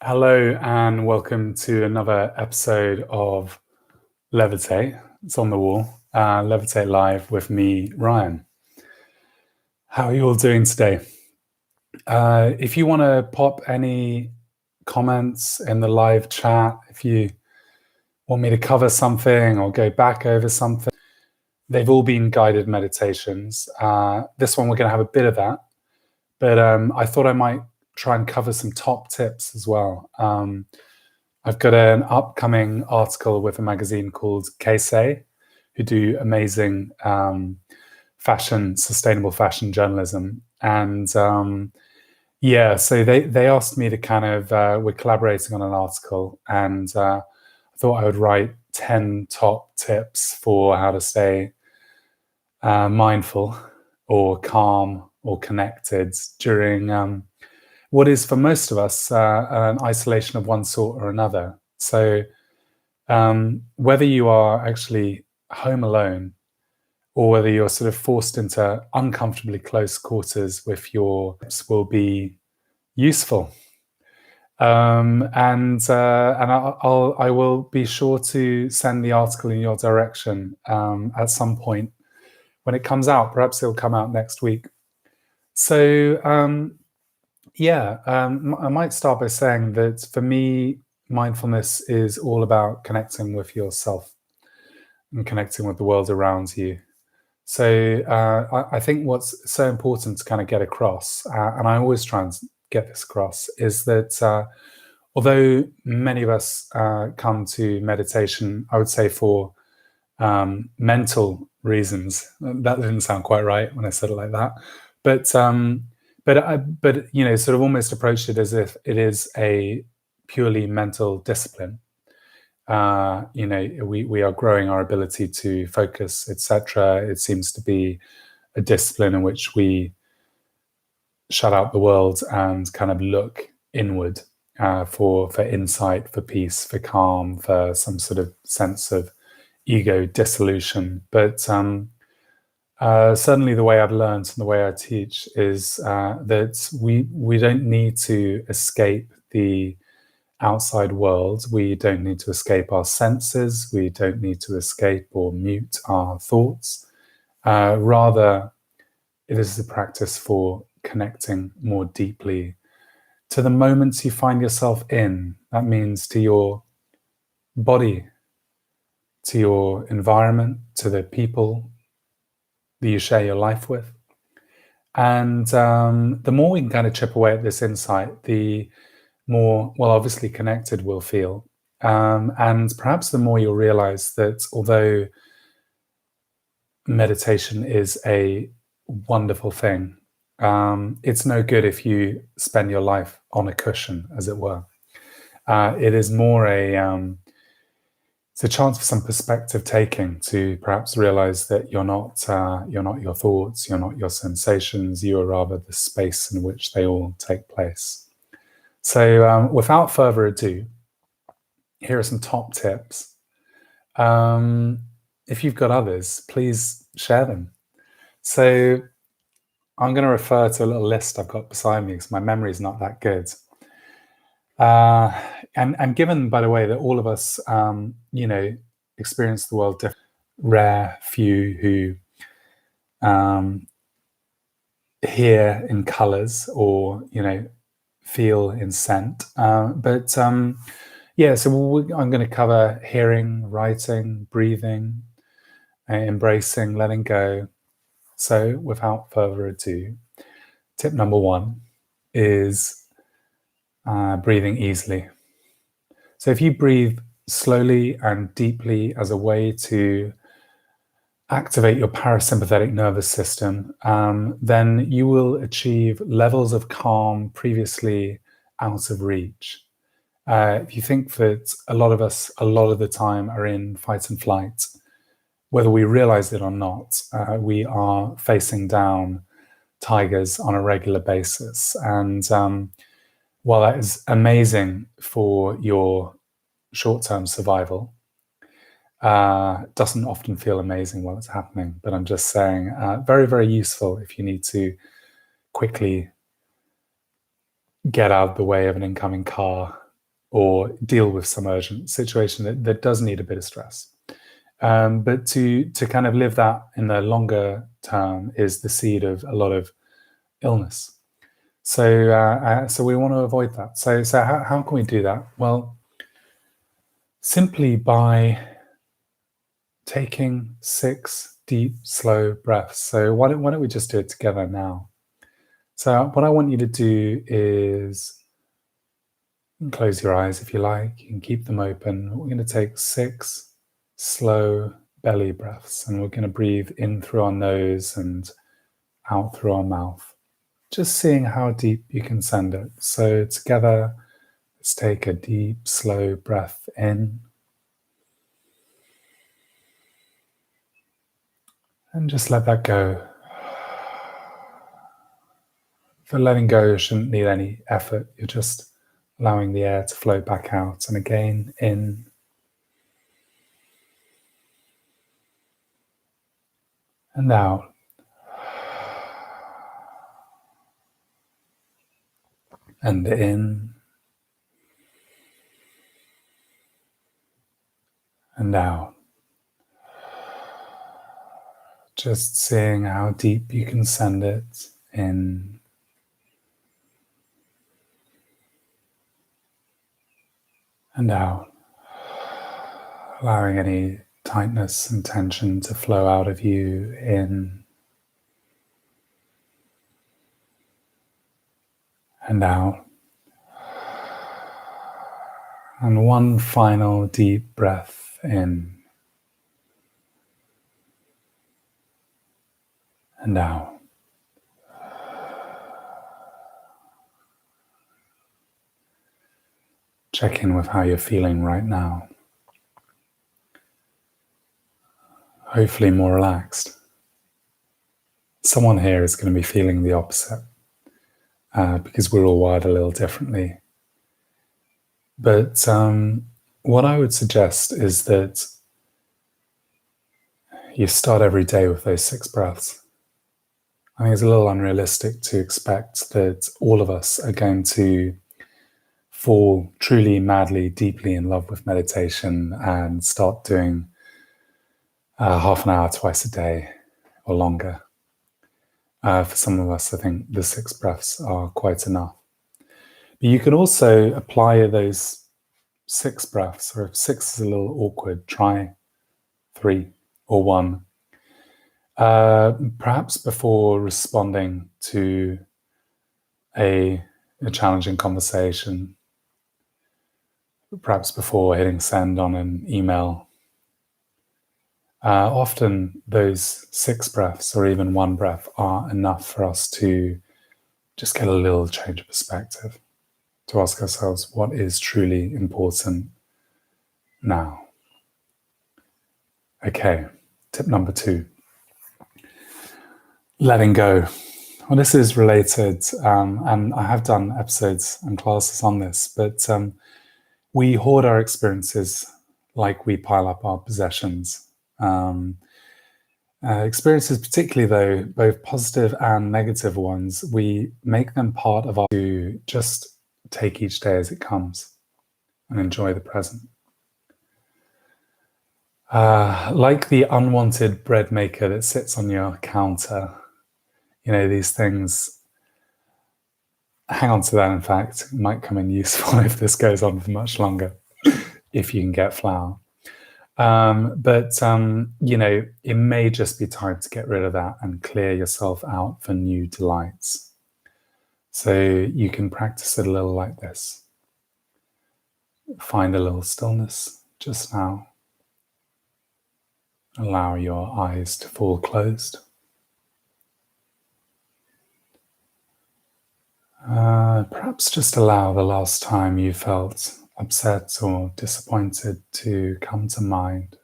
Hello and welcome to another episode of Levitate. It's on the wall. Levitate Live with me, Ryan. How are you all doing today? If you want to pop any comments in the live chat, if you want me to cover something or go back over something, they've all been guided meditations. This one we're going to have a bit of that, but I thought I might try and cover some top tips as well. I've got an upcoming article with a magazine called KeiSei, who do amazing sustainable fashion journalism. And so they asked me to kind of, we're collaborating on an article, and I thought I would write 10 top tips for how to stay mindful or calm or connected during what is for most of us an isolation of one sort or another. So whether you are actually home alone or whether you're sort of forced into uncomfortably close quarters with your tips will be useful. I will be sure to send the article in your direction at some point when it comes out. Perhaps it'll come out next week. So I might start by saying that for me, mindfulness is all about connecting with yourself and connecting with the world around you. So I think what's so important to kind of get across, and I always try and get this across, is that although many of us come to meditation, I would say for mental reasons. That didn't sound quite right when I said it like that, but sort of almost approached it as if it is a purely mental discipline. We are growing our ability to focus, etc. It seems to be a discipline in which we shut out the world and kind of look inward for insight, for peace, for calm, for some sort of sense of ego dissolution. But certainly the way I've learned and the way I teach is that we don't need to escape the outside world. We don't need to escape our senses. We don't need to escape or mute our thoughts. Rather, it is the practice for connecting more deeply to the moments you find yourself in. That means to your body, to your environment, to the people that you share your life with. And the more we can kind of chip away at this insight, the more, well, obviously connected we'll feel. And perhaps the more you'll realize that although meditation is a wonderful thing, it's no good if you spend your life on a cushion, as it were. It is more it's a chance for some perspective taking to perhaps realize that you're not your thoughts, you're not your sensations, you are rather the space in which they all take place. So without further ado, here are some top tips. If you've got others, please share them. So I'm going to refer to a little list I've got beside me because my memory is not that good. And given, by the way, that all of us, experience the world differently, rare few who hear in colors or, feel in scent. So I'm going to cover hearing, writing, breathing, embracing, letting go. So without further ado, tip number 1 is breathing easily. So if you breathe slowly and deeply as a way to activate your parasympathetic nervous system, then you will achieve levels of calm previously out of reach. If you think that a lot of us, a lot of the time, are in fight and flight, whether we realize it or not, we are facing down tigers on a regular basis. And while that is amazing for your short-term survival, doesn't often feel amazing while it's happening. But I'm just saying, very, very useful if you need to quickly get out of the way of an incoming car or deal with some urgent situation that does need a bit of stress. But to kind of live that in the longer term is the seed of a lot of illness. So we want to avoid that. So how can we do that? Well, simply by taking 6 deep, slow breaths. So why don't we just do it together now? So what I want you to do is close your eyes if you like. You can keep them open. We're going to take 6 slow belly breaths, and we're going to breathe in through our nose and out through our mouth. Just seeing how deep you can send it. So together, let's take a deep, slow breath in. And just let that go. The letting go shouldn't need any effort. You're just allowing the air to flow back out. And again, in. And out. And in. And out. Just seeing how deep you can send it in. And out. Allowing any tightness and tension to flow out of you in. And out. And one final deep breath in. And out. Check in with how you're feeling right now. Hopefully more relaxed. Someone here is going to be feeling the opposite because we're all wired a little differently. But what I would suggest is that you start every day with those 6 breaths. I think it's a little unrealistic to expect that all of us are going to fall truly, madly, deeply in love with meditation and start doing half an hour twice a day or longer. For some of us, I think the 6 breaths are quite enough. But you can also apply those 6 breaths, or if 6 is a little awkward, try 3 or 1. Perhaps before responding to a challenging conversation, perhaps before hitting send on an email. Often those 6 breaths or even 1 breath are enough for us to just get a little change of perspective, to ask ourselves what is truly important now. Okay, tip number 2. Letting go. Well, this is related, and I have done episodes and classes on this, but we hoard our experiences like we pile up our possessions. Experiences, particularly though, both positive and negative ones, we make them part of our to just take each day as it comes and enjoy the present. Like the unwanted bread maker that sits on your counter, these things, hang on to that, in fact, it might come in useful if this goes on for much longer, if you can get flour. But it may just be time to get rid of that and clear yourself out for new delights. So you can practice it a little like this. Find a little stillness just now. Allow your eyes to fall closed. Perhaps just allow the last time you felt upset or disappointed to come to mind.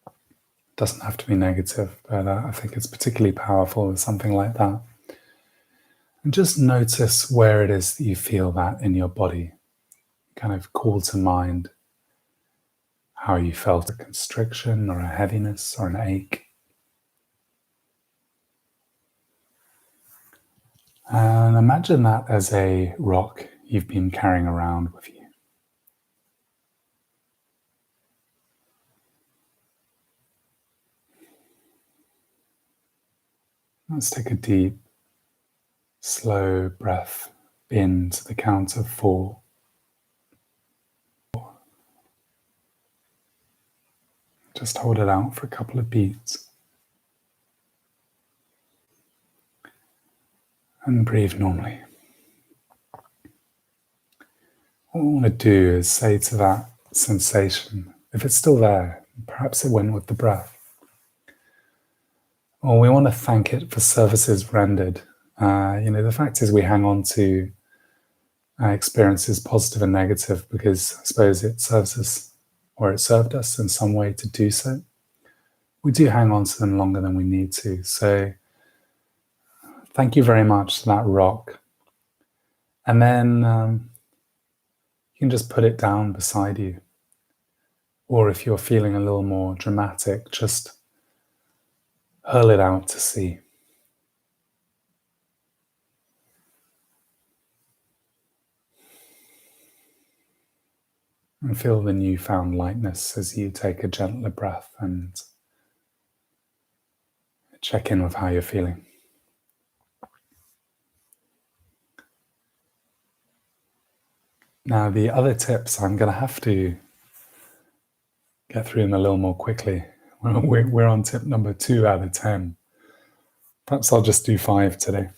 It doesn't have to be negative, but I think it's particularly powerful with something like that. And just notice where it is that you feel that in your body. Kind of call to mind how you felt a constriction or a heaviness or an ache. And imagine that as a rock you've been carrying around with you. Let's take a deep, slow breath in to the count of 4. Just hold it out for a couple of beats. And breathe normally. What we want to do is say to that sensation, if it's still there, perhaps it went with the breath, or we want to thank it for services rendered. The fact is we hang on to experiences, positive and negative, because I suppose it serves us, or it served us in some way to do so. We do hang on to them longer than we need to. So thank you very much to that rock. And then you can just put it down beside you. Or if you're feeling a little more dramatic, just hurl it out to sea. And feel the newfound lightness as you take a gentler breath and check in with how you're feeling. Now, the other tips I'm going to have to get through them a little more quickly. We're on tip number 2 out of 10. Perhaps I'll just do 5 today.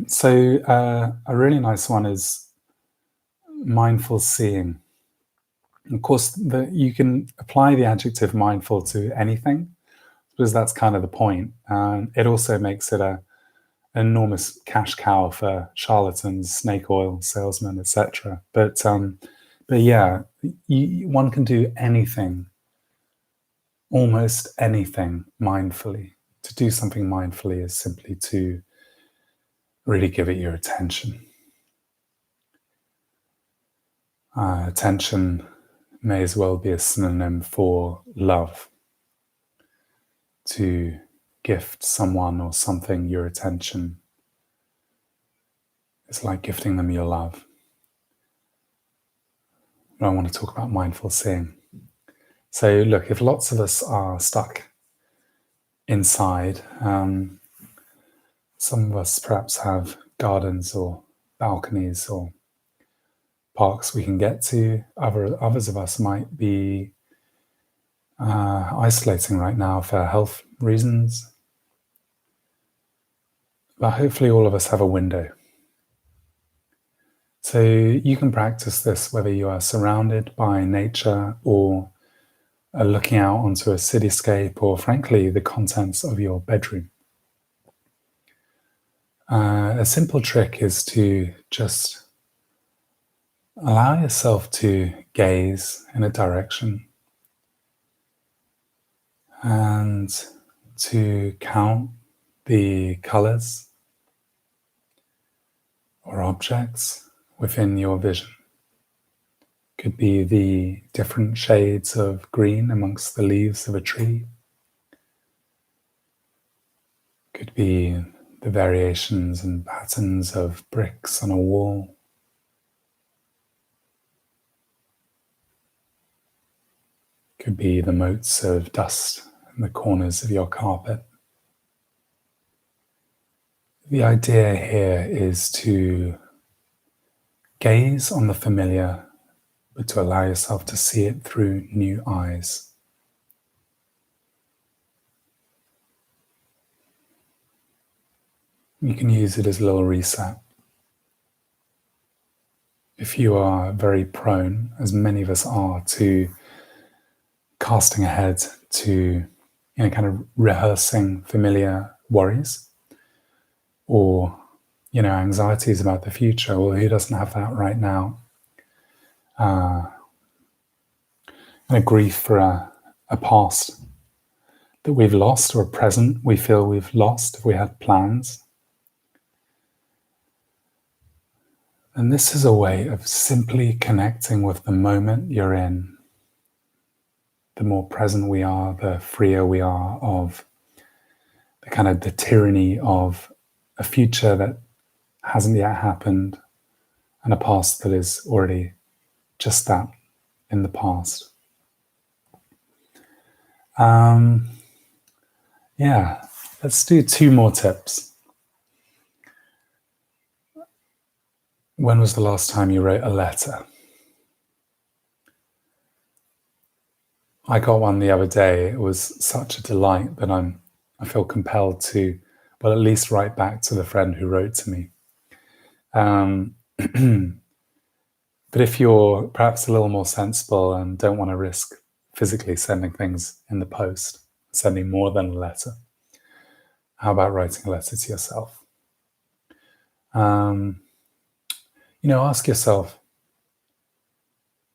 So a really nice one is mindful seeing. Of course, you can apply the adjective mindful to anything, because that's kind of the point. It also makes it an enormous cash cow for charlatans, snake oil salesmen, etc. But yeah, one can do anything, almost anything, mindfully. To do something mindfully is simply to really give it your attention. Attention may as well be a synonym for love. To gift someone or something your attention is like gifting them your love. But I want to talk about mindful seeing. So look, if lots of us are stuck inside, some of us perhaps have gardens or balconies or parks we can get to. Others of us might be isolating right now for health reasons. But hopefully all of us have a window. So you can practice this whether you are surrounded by nature or looking out onto a cityscape or, frankly, the contents of your bedroom. A simple trick is to just allow yourself to gaze in a direction and to count the colors or objects within your vision. Could be the different shades of green amongst the leaves of a tree. Could be the variations and patterns of bricks on a wall. Could be the motes of dust in the corners of your carpet. The idea here is to gaze on the familiar, but to allow yourself to see it through new eyes. You can use it as a little reset. If you are very prone, as many of us are, to casting ahead, to kind of rehearsing familiar worries or anxieties about the future, or who doesn't have that right now? And a grief for a past that we've lost, or a present we feel we've lost if we had plans. And this is a way of simply connecting with the moment you're in. The more present we are, the freer we are of the tyranny of a future that hasn't yet happened, and a past that is already just that, in the past. Yeah, let's do 2 more tips. When was the last time you wrote a letter? I got one the other day. It was such a delight that I feel compelled to, well, at least write back to the friend who wrote to me. But if you're perhaps a little more sensible and don't want to risk physically sending things in the post, sending more than a letter, how about writing a letter to yourself? Ask yourself,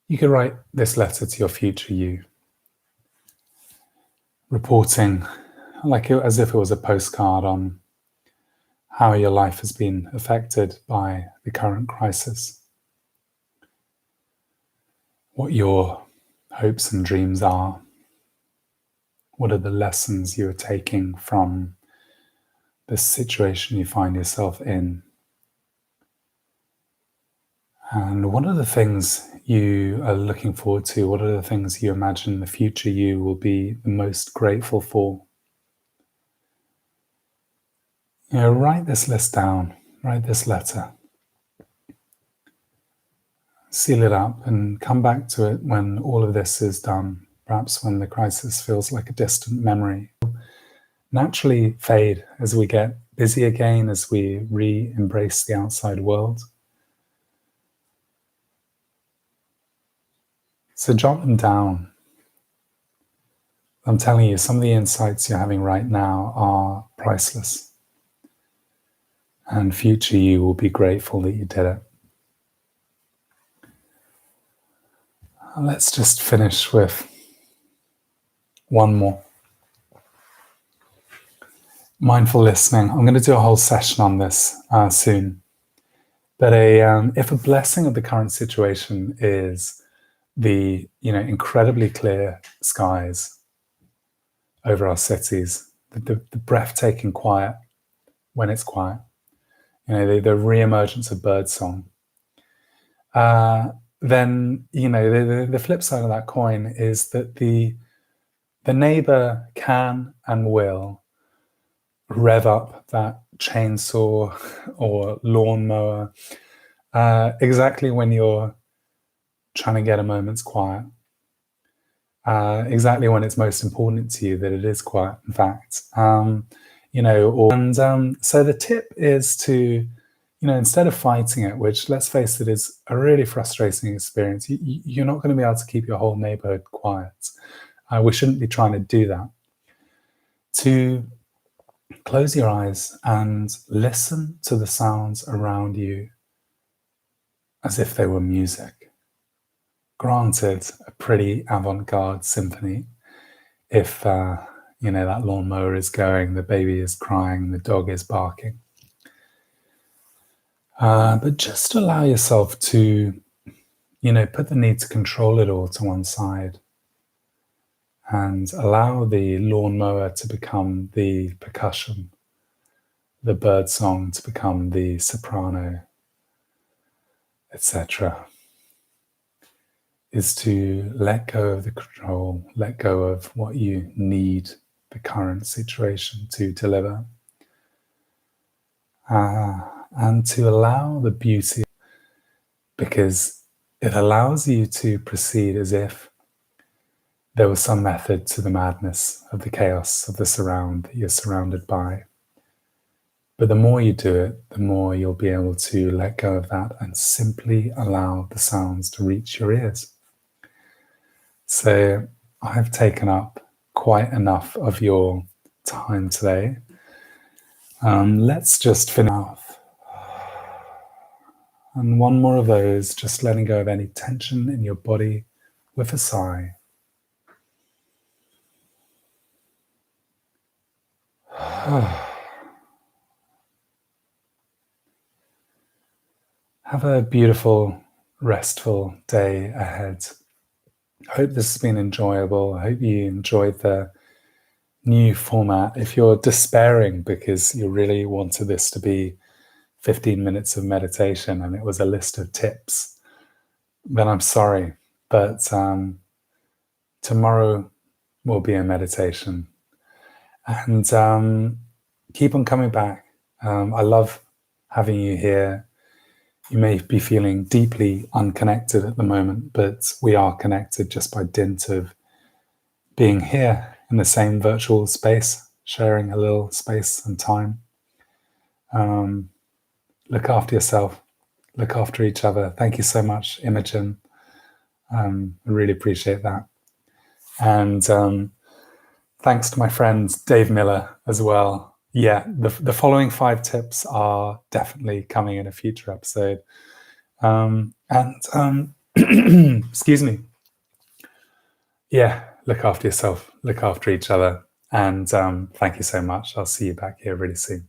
you could write this letter to your future you, reporting as if it was a postcard on how your life has been affected by the current crisis, what your hopes and dreams are, what are the lessons you are taking from this situation you find yourself in, and what are the things you are looking forward to, what are the things you imagine the future you will be the most grateful for. Write this list down, write this letter, seal it up, and come back to it when all of this is done, perhaps when the crisis feels like a distant memory. Naturally fade as we get busy again, as we re-embrace the outside world. So jot them down. I'm telling you, some of the insights you're having right now are priceless. And future you will be grateful that you did it. Let's just finish with one more. Mindful listening. I'm going to do a whole session on this soon. But if a blessing of the current situation is the incredibly clear skies over our cities, the breathtaking quiet when it's quiet, the re-emergence of birdsong, then the flip side of that coin is that the neighbor can and will rev up that chainsaw or lawnmower exactly when you're trying to get a moment's quiet, exactly when it's most important to you that it is quiet, in fact. So the tip is to, instead of fighting it, which, let's face it, is a really frustrating experience, you're not going to be able to keep your whole neighborhood quiet. We shouldn't be trying to do that. To close your eyes and listen to the sounds around you as if they were music. Granted, a pretty avant-garde symphony. If that lawnmower is going, the baby is crying, the dog is barking. But just allow yourself to, put the need to control it all to one side and allow the lawnmower to become the percussion, the bird song to become the soprano, etc. Is to let go of the control, let go of what you need the current situation to deliver, and to allow the beauty, because it allows you to proceed as if there was some method to the madness of the chaos of the surround that you're surrounded by. But the more you do it, the more you'll be able to let go of that and simply allow the sounds to reach your ears. So I've taken up quite enough of your time today. Let's just finish off. And one more of those, just letting go of any tension in your body with a sigh. Have a beautiful, restful day ahead. I hope this has been enjoyable. I hope you enjoyed the new format. If you're despairing because you really wanted this to be 15 minutes of meditation and it was a list of tips, then I'm sorry. But tomorrow will be a meditation. And keep on coming back. I love having you here. You may be feeling deeply unconnected at the moment, but we are connected just by dint of being here in the same virtual space, sharing a little space and time. Look after yourself. Look after each other. Thank you so much, Imogen. I really appreciate that. And thanks to my friend Dave Miller as well. Yeah, the following 5 tips are definitely coming in a future episode. Excuse me. Yeah, look after yourself, look after each other. And thank you so much. I'll see you back here really soon.